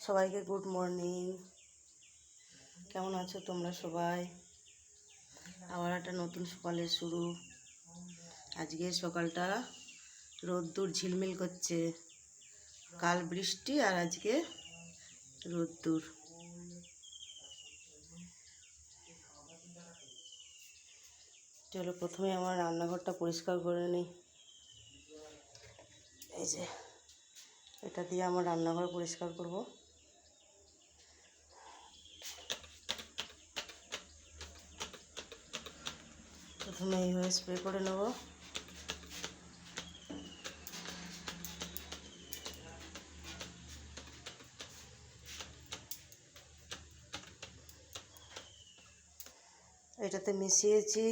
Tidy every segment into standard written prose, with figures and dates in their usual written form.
সবাইকে good morning. কেমন আছো তোমরা সবাই? আবার একটা নতুন সকালের শুরু। আজকে সকালটা রোদ্দুর ঝিলমিল করছে। কাল বৃষ্টি আর আজকে রোদ্দুর। চলো প্রথমে আমার রান্নাঘরটা পরিষ্কার করে নিই। এই যে এটা দিয়ে আমার রান্নাঘর পরিষ্কার করব। প্রথমে এইভাবে স্প্রে করে নেব। এটাতে মিশিয়েছি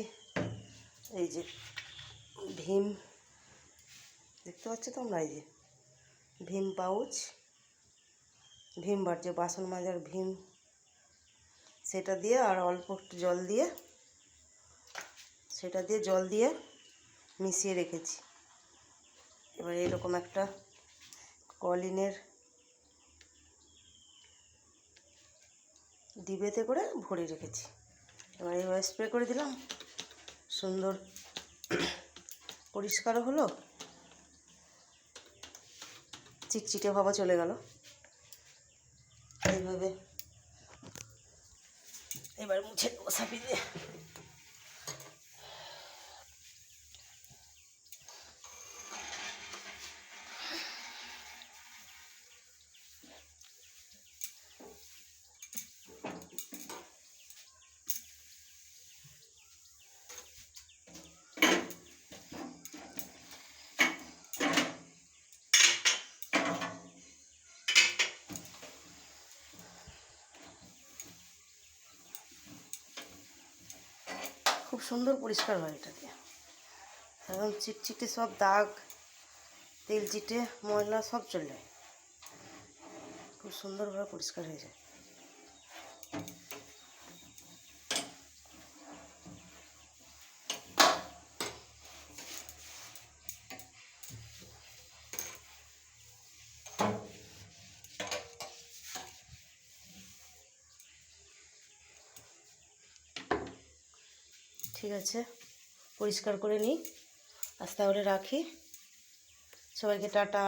এই যে ভীম, দেখতে পাচ্ছ তোমরা, এই যে ভীম পাউচ, ভীম বার, যে বাসন মাজার ভীম, সেটা দিয়ে আর অল্প একটু জল দিয়ে, সেটা দিয়ে জল দিয়ে মিশিয়ে রেখেছি। এবার এরকম একটা কলিনের ডিবেতে করে ভরে রেখেছি। এবার এইভাবে স্প্রে করে দিলাম, সুন্দর পরিষ্কারও হলো, চিটচিটে ভাবা চলে গেল। এইভাবে এবার মুছে দেবো ছাপি দিয়ে। খুব সুন্দর পরিষ্কার হয় এটা দিয়ে। এখন চিটচিটে সব দাগ, তেল চিটে, ময়লা সব চলে যায়, খুব সুন্দরভাবে পরিষ্কার হয়ে যায়। ঠিক আছে, পরিষ্কার করে নিই, আজ তাহলে রাখি। সবাইকে টাটা।